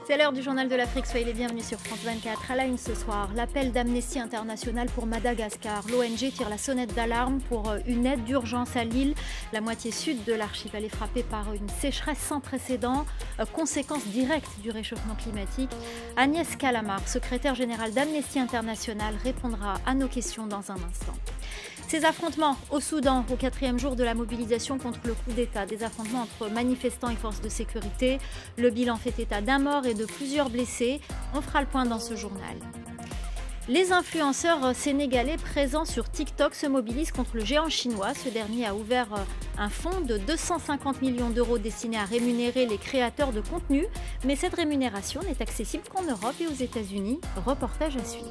C'est l'heure du journal de l'Afrique, soyez les bienvenus sur France 24. À la une ce soir, l'appel d'Amnesty International pour Madagascar. L'ONG tire la sonnette d'alarme pour une aide d'urgence à l'île. La moitié sud de l'archipel est frappée par une sécheresse sans précédent, conséquence directe du réchauffement climatique. Agnès Callamard, secrétaire générale d'Amnesty International, répondra à nos questions dans un instant. Ces affrontements au Soudan, au 4e jour de la mobilisation contre le coup d'État, des affrontements entre manifestants et forces de sécurité. Le bilan fait état d'un mort et de plusieurs blessés. On fera le point dans ce journal. Les influenceurs sénégalais présents sur TikTok se mobilisent contre le géant chinois. Ce dernier a ouvert un fonds de 250 millions d'euros destiné à rémunérer les créateurs de contenu. Mais cette rémunération n'est accessible qu'en Europe et aux États-Unis. Reportage à suivre.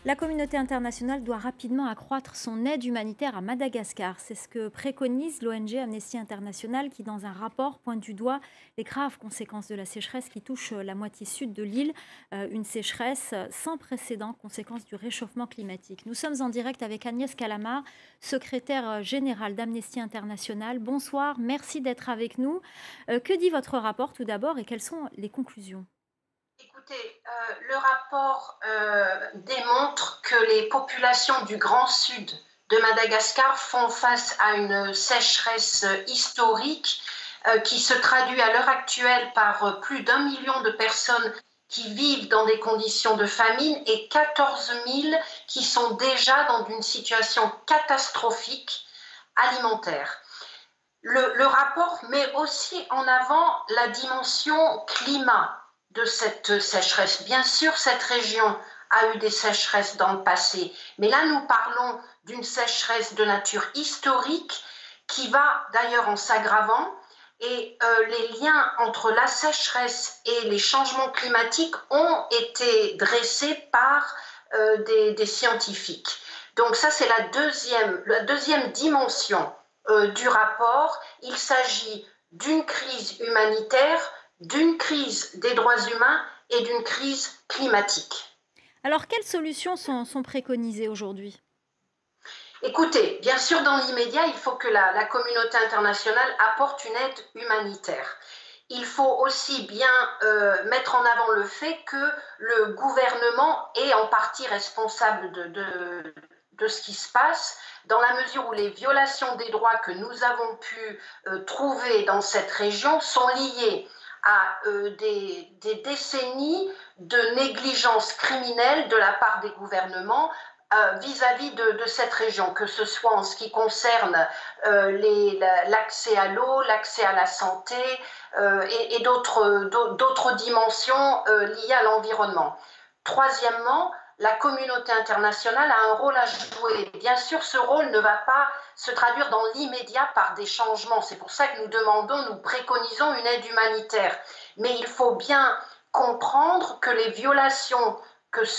La communauté internationale doit rapidement accroître son aide humanitaire à Madagascar. C'est ce que préconise l'ONG Amnesty International qui, dans un rapport, pointe du doigt les graves conséquences de la sécheresse qui touche la moitié sud de l'île. Une sécheresse sans précédent, conséquence du réchauffement climatique. Nous sommes en direct avec Agnès Callamard, secrétaire générale d'Amnesty International. Bonsoir, merci d'être avec nous. Que dit votre rapport tout d'abord et quelles sont les conclusions ? Écoutez, le rapport démontre que les populations du Grand Sud de Madagascar font face à une sécheresse historique qui se traduit à l'heure actuelle par plus d'1 million de personnes qui vivent dans des conditions de famine et 14 000 qui sont déjà dans une situation catastrophique alimentaire. Le rapport met aussi en avant la dimension climat de cette sécheresse. Bien sûr, cette région a eu des sécheresses dans le passé, mais là nous parlons d'une sécheresse de nature historique qui va d'ailleurs en s'aggravant et les liens entre la sécheresse et les changements climatiques ont été dressés par des scientifiques. Donc ça c'est la deuxième dimension du rapport. Il s'agit d'une crise humanitaire, d'une crise des droits humains et d'une crise climatique. Alors, quelles solutions sont préconisées aujourd'hui ? Écoutez, bien sûr, dans l'immédiat, il faut que la communauté internationale apporte une aide humanitaire. Il faut aussi bien mettre en avant le fait que le gouvernement est en partie responsable de ce qui se passe, dans la mesure où les violations des droits que nous avons pu trouver dans cette région sont liées à des décennies de négligence criminelle de la part des gouvernements vis-à-vis de cette région, que ce soit en ce qui concerne l'accès à l'eau, l'accès à la santé et d'autres dimensions liées à l'environnement. Troisièmement, la communauté internationale a un rôle à jouer. Bien sûr, ce rôle ne va pas se traduire dans l'immédiat par des changements. C'est pour ça que nous préconisons une aide humanitaire. Mais il faut bien comprendre que les violations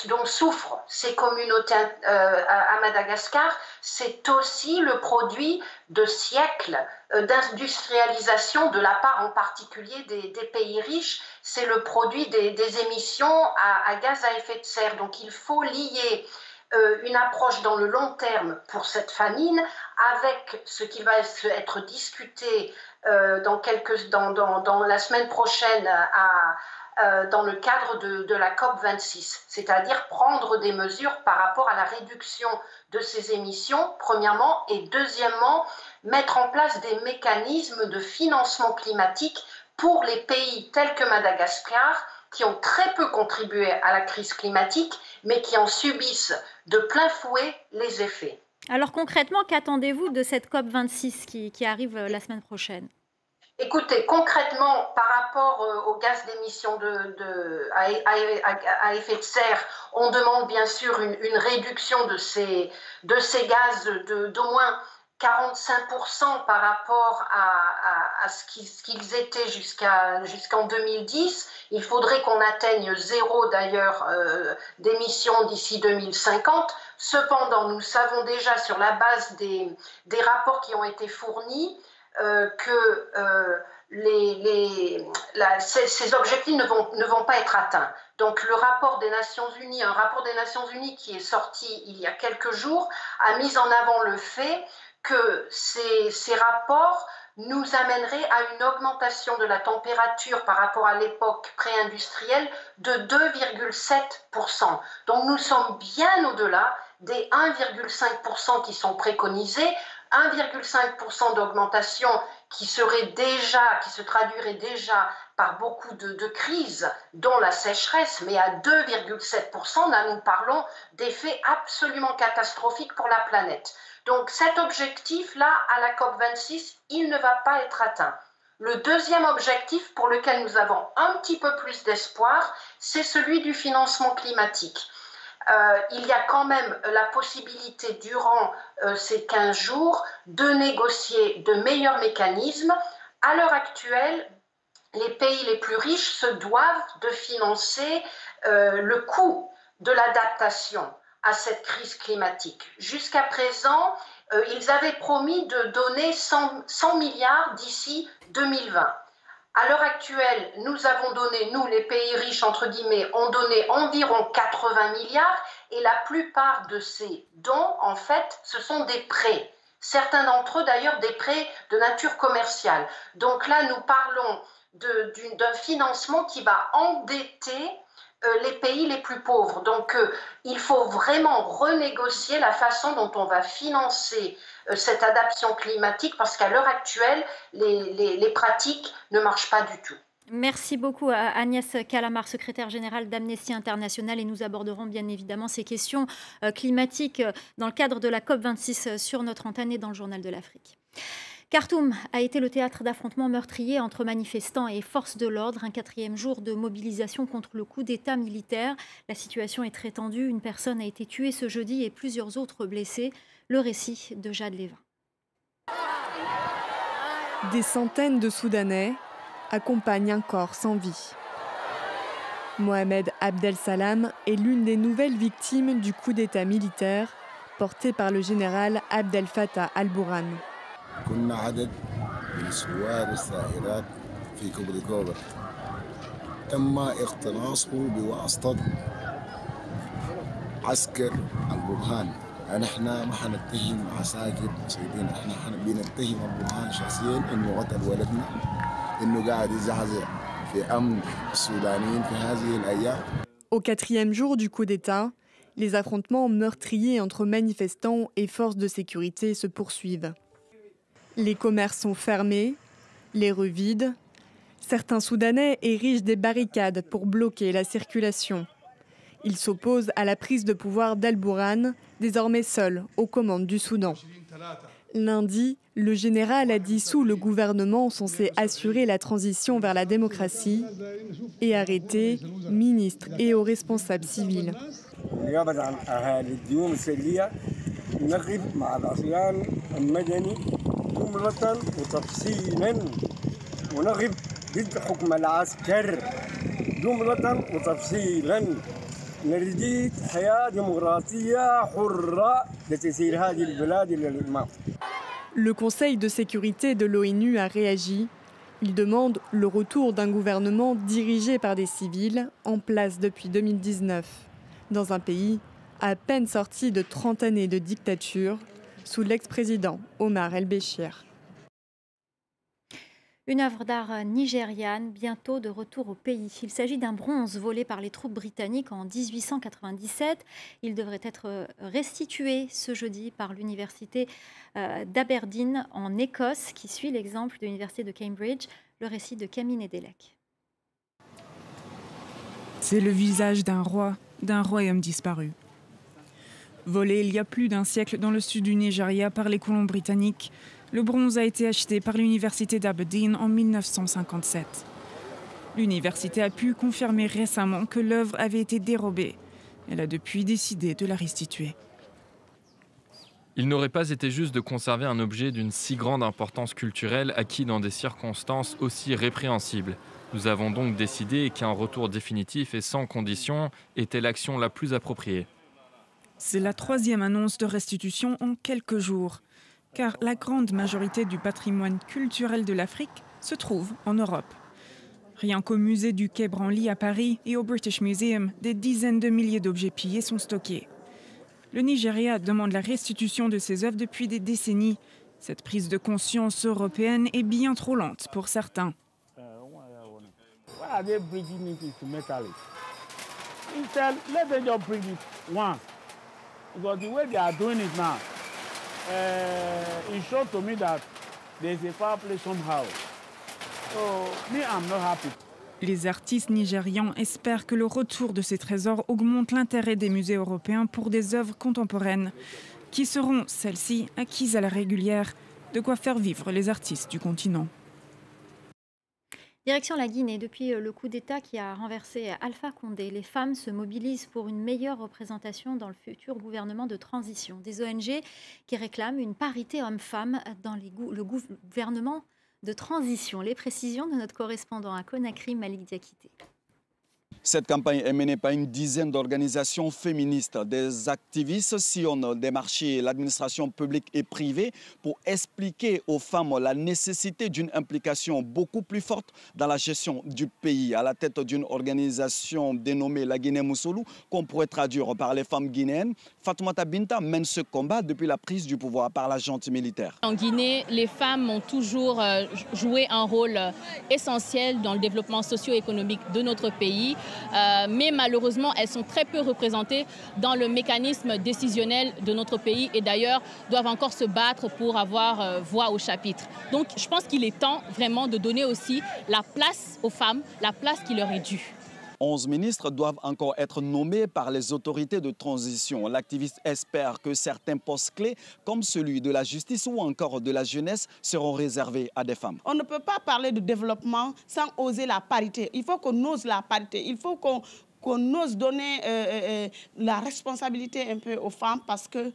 dont souffrent ces communautés à Madagascar, c'est aussi le produit de siècles d'industrialisation de la part en particulier des pays riches. C'est le produit des émissions à gaz à effet de serre. Donc il faut lier une approche dans le long terme pour cette famine avec ce qui va être discuté dans la semaine prochaine dans le cadre de la COP26, c'est-à-dire prendre des mesures par rapport à la réduction de ces émissions, premièrement, et deuxièmement, mettre en place des mécanismes de financement climatique pour les pays tels que Madagascar, qui ont très peu contribué à la crise climatique, mais qui en subissent de plein fouet les effets. Alors concrètement, qu'attendez-vous de cette COP26 qui arrive la semaine prochaine ? Écoutez, concrètement, par rapport aux gaz d'émissions à effet de serre, on demande bien sûr une réduction de ces gaz d'au moins 45% par rapport à ce qu'ils étaient jusqu'en 2010. Il faudrait qu'on atteigne zéro d'ailleurs d'émissions d'ici 2050. Cependant, nous savons déjà sur la base des rapports qui ont été fournis que ces objectifs ne vont pas être atteints. Donc un rapport des Nations Unies qui est sorti il y a quelques jours a mis en avant le fait que ces rapports nous amènerait à une augmentation de la température par rapport à l'époque pré-industrielle de 2,7%. Donc nous sommes bien au-delà des 1,5% qui sont préconisés, 1,5% d'augmentation qui se traduirait déjà par beaucoup de crises, dont la sécheresse, mais à 2,7%, là nous parlons d'effets absolument catastrophiques pour la planète. Donc cet objectif-là, à la COP26, il ne va pas être atteint. Le deuxième objectif pour lequel nous avons un petit peu plus d'espoir, c'est celui du financement climatique. Il y a quand même la possibilité durant ces 15 jours de négocier de meilleurs mécanismes. À l'heure actuelle, les pays les plus riches se doivent de financer le coût de l'adaptation à cette crise climatique. Jusqu'à présent, ils avaient promis de donner 100 milliards d'ici 2020. À l'heure actuelle, nous avons donné, nous les pays riches entre guillemets, ont donné environ 80 milliards et la plupart de ces dons, en fait, ce sont des prêts. Certains d'entre eux d'ailleurs des prêts de nature commerciale. Donc là, nous parlons d'un financement qui va endetter les pays les plus pauvres. Donc il faut vraiment renégocier la façon dont on va financer cette adaptation climatique parce qu'à l'heure actuelle, les pratiques ne marchent pas du tout. Merci beaucoup à Agnès Callamard, secrétaire générale d'Amnesty International, et nous aborderons bien évidemment ces questions climatiques dans le cadre de la COP26 sur notre antenne et dans le Journal de l'Afrique. Khartoum a été le théâtre d'affrontements meurtriers entre manifestants et forces de l'ordre, un 4e jour de mobilisation contre le coup d'État militaire. La situation est très tendue, une personne a été tuée ce jeudi et plusieurs autres blessés. Le récit de Jade Lévin. Des centaines de Soudanais accompagnent un corps sans vie. Mohamed Abdel Salam est l'une des nouvelles victimes du coup d'État militaire porté par le général Abdel Fattah al-Burhan. كنا عدد من السوار والسائرات في كوبري كوبر تم اختلاصه بواسطة عسكر البرهان. نحن ما حنتهم عساكر بسيطين، احنا بنتهم البرهان شخصيا انه قتل ولدنا، انه قاعد يزعزع في امن السودانيين في هذه الايام. Au 4e jour du coup d'État, les affrontements meurtriers entre manifestants et forces de sécurité se poursuivent. Les commerces sont fermés, les rues vides. Certains Soudanais érigent des barricades pour bloquer la circulation. Ils s'opposent à la prise de pouvoir d'Al-Burhan, désormais seul aux commandes du Soudan. Lundi, le général a dissous le gouvernement censé assurer la transition vers la démocratie et arrêté ministres et hauts responsables civils. جملة وتفصيلا ونغب ضد حكم العسكر جملة وتفصيلا نريد حياة ديمقراطية حرة لتسير هذه البلاد إلى الأمام. Le Conseil de sécurité de l'ONU a réagi. Il demande le retour d'un gouvernement dirigé par des civils en place depuis 2019, dans un pays à peine sorti de 30 années de dictature, sous l'ex-président Omar el-Béchir. Une œuvre d'art nigériane, bientôt de retour au pays. Il s'agit d'un bronze volé par les troupes britanniques en 1897. Il devrait être restitué ce jeudi par l'université d'Aberdeen en Écosse, qui suit l'exemple de l'université de Cambridge. Le récit de Camille Nedelec. C'est le visage d'un roi, d'un royaume disparu. Volé il y a plus d'un siècle dans le sud du Nigeria par les colons britanniques, le bronze a été acheté par l'université d'Aberdeen en 1957. L'université a pu confirmer récemment que l'œuvre avait été dérobée. Elle a depuis décidé de la restituer. Il n'aurait pas été juste de conserver un objet d'une si grande importance culturelle acquis dans des circonstances aussi répréhensibles. Nous avons donc décidé qu'un retour définitif et sans condition était l'action la plus appropriée. C'est la 3e annonce de restitution en quelques jours, car la grande majorité du patrimoine culturel de l'Afrique se trouve en Europe. Rien qu'au musée du Quai Branly à Paris et au British Museum, des dizaines de milliers d'objets pillés sont stockés. Le Nigeria demande la restitution de ces œuvres depuis des décennies. Cette prise de conscience européenne est bien trop lente pour certains. Les artistes nigérians espèrent que le retour de ces trésors augmente l'intérêt des musées européens pour des œuvres contemporaines, qui seront, celles-ci, acquises à la régulière, de quoi faire vivre les artistes du continent. Direction la Guinée, depuis le coup d'État qui a renversé Alpha Condé, les femmes se mobilisent pour une meilleure représentation dans le futur gouvernement de transition. Des ONG qui réclament une parité homme-femme dans le gouvernement de transition. Les précisions de notre correspondant à Conakry, Malik Diakité. Cette campagne est menée par une dizaine d'organisations féministes. Des activistes sillonnent des marchés, l'administration publique et privée pour expliquer aux femmes la nécessité d'une implication beaucoup plus forte dans la gestion du pays. À la tête d'une organisation dénommée la Guinée-Moussoulou, qu'on pourrait traduire par les femmes guinéennes, Fatoumata Binta mène ce combat depuis la prise du pouvoir par la junte militaire. En Guinée, les femmes ont toujours joué un rôle essentiel dans le développement socio-économique de notre pays. Mais malheureusement, elles sont très peu représentées dans le mécanisme décisionnel de notre pays et d'ailleurs doivent encore se battre pour avoir voix au chapitre. Donc je pense qu'il est temps vraiment de donner aussi la place aux femmes, la place qui leur est due. 11 ministres doivent encore être nommés par les autorités de transition. L'activiste espère que certains postes clés, comme celui de la justice ou encore de la jeunesse, seront réservés à des femmes. On ne peut pas parler de développement sans oser la parité. Il faut qu'on ose la parité. Il faut qu'on ose donner la responsabilité un peu aux femmes parce que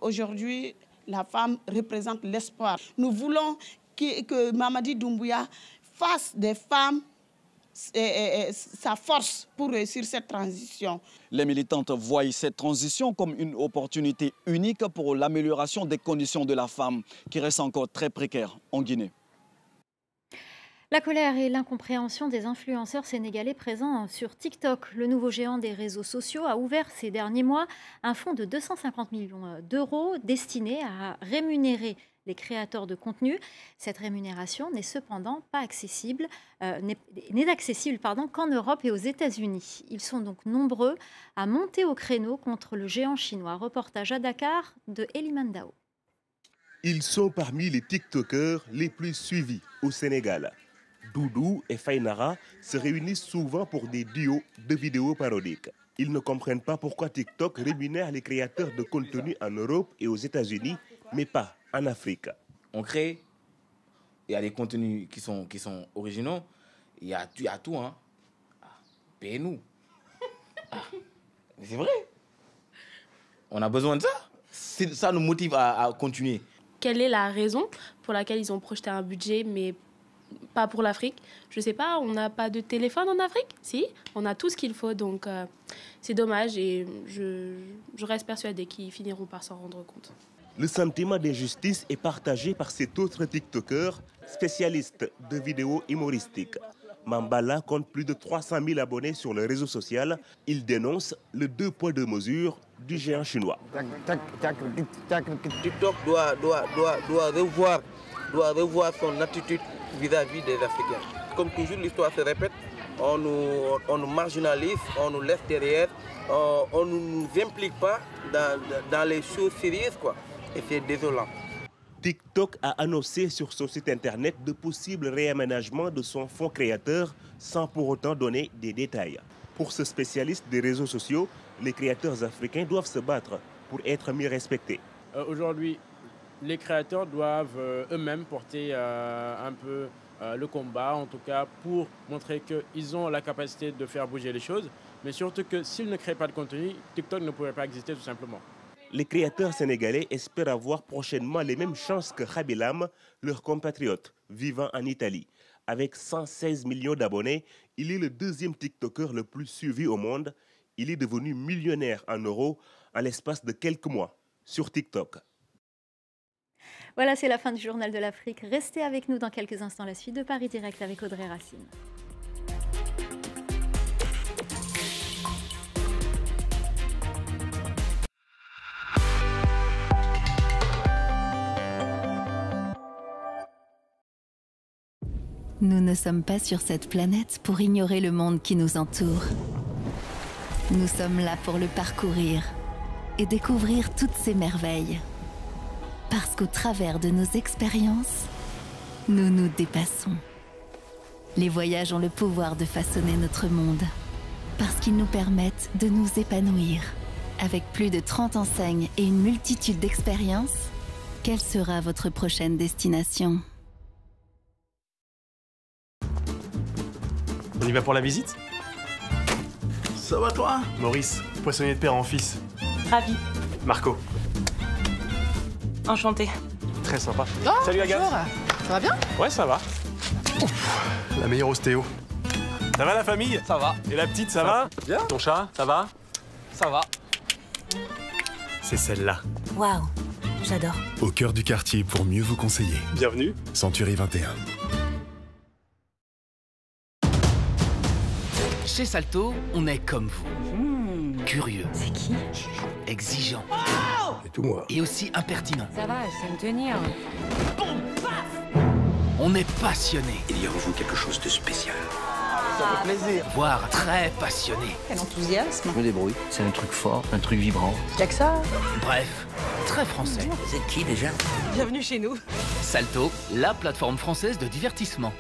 aujourd'hui, la femme représente l'espoir. Nous voulons que Mamadi Doumbouya fasse des femmes sa force pour réussir cette transition. Les militantes voient cette transition comme une opportunité unique pour l'amélioration des conditions de la femme, qui reste encore très précaire en Guinée. La colère et l'incompréhension des influenceurs sénégalais présents sur TikTok. Le nouveau géant des réseaux sociaux a ouvert ces derniers mois un fonds de 250 millions d'euros destiné à rémunérer les créateurs de contenu. Cette rémunération n'est cependant pas accessible, n'est accessible qu'en Europe et aux États-Unis. Ils sont donc nombreux à monter au créneau contre le géant chinois. Reportage à Dakar de Eliman Dao. Ils sont parmi les TikTokers les plus suivis au Sénégal. Doudou et Fainara se réunissent souvent pour des duos de vidéos parodiques. Ils ne comprennent pas pourquoi TikTok rémunère les créateurs de contenu en Europe et aux États-Unis, mais pas en Afrique. On crée, il y a des contenus qui sont originaux, il y a tout, hein. Payez-nous. C'est vrai. On a besoin de ça. Ça nous motive à continuer. Quelle est la raison pour laquelle ils ont projeté un budget, mais pas pour l'Afrique? Je sais pas, on n'a pas de téléphone en Afrique? Si, on a tout ce qu'il faut, donc c'est dommage et je reste persuadée qu'ils finiront par s'en rendre compte. Le sentiment d'injustice est partagé par cet autre TikToker, spécialiste de vidéos humoristiques. Mambala compte plus de 300 000 abonnés sur le réseau social. Il dénonce le 2 poids 2 mesures du géant chinois. TikTok doit revoir son attitude vis-à-vis des Africains. Comme toujours, l'histoire se répète. On nous marginalise, on nous laisse derrière, on ne nous implique pas dans les choses sérieuses, quoi. Et c'est désolant. TikTok a annoncé sur son site internet de possibles réaménagements de son fonds créateur sans pour autant donner des détails. Pour ce spécialiste des réseaux sociaux, les créateurs africains doivent se battre pour être mieux respectés. Aujourd'hui, les créateurs doivent eux-mêmes porter un peu le combat, en tout cas pour montrer qu'ils ont la capacité de faire bouger les choses, mais surtout que s'ils ne créent pas de contenu, TikTok ne pourrait pas exister tout simplement. Les créateurs sénégalais espèrent avoir prochainement les mêmes chances que Khabilam, leur compatriote vivant en Italie. Avec 116 millions d'abonnés, il est le deuxième TikToker le plus suivi au monde. Il est devenu millionnaire en euros en l'espace de quelques mois sur TikTok. Voilà, c'est la fin du Journal de l'Afrique. Restez avec nous dans quelques instants, la suite de Paris Direct avec Audrey Racine. Nous ne sommes pas sur cette planète pour ignorer le monde qui nous entoure. Nous sommes là pour le parcourir et découvrir toutes ses merveilles. Parce qu'au travers de nos expériences, nous nous dépassons. Les voyages ont le pouvoir de façonner notre monde. Parce qu'ils nous permettent de nous épanouir. Avec plus de 30 enseignes et une multitude d'expériences, quelle sera votre prochaine destination ? On y va pour la visite? Ça va toi? Maurice, poissonnier de père en fils. Ravi. Marco. Enchanté. Très sympa. Oh, salut Agathe. bonjour. Ça va bien? Ouais, ça va. Ouf, la meilleure ostéo. Ça va la famille? Ça va. Et la petite, ça va? Bien. Ton chat, ça va? Ça va. C'est celle-là. Waouh, j'adore. Au cœur du quartier pour mieux vous conseiller. Bienvenue. Century 21. Chez Salto, on est comme vous. Curieux. C'est qui? Exigeant. C'est tout moi. Et aussi impertinent. Ça va, je sais me tenir. On est passionné. Il y a en vous quelque chose de spécial. Ça fait plaisir. Voire très passionné. Quel enthousiasme. Je me débrouille. C'est un truc fort, un truc vibrant. Y'a que ça. Bref, très français. Vous êtes qui déjà? Bienvenue chez nous. Salto, la plateforme française de divertissement.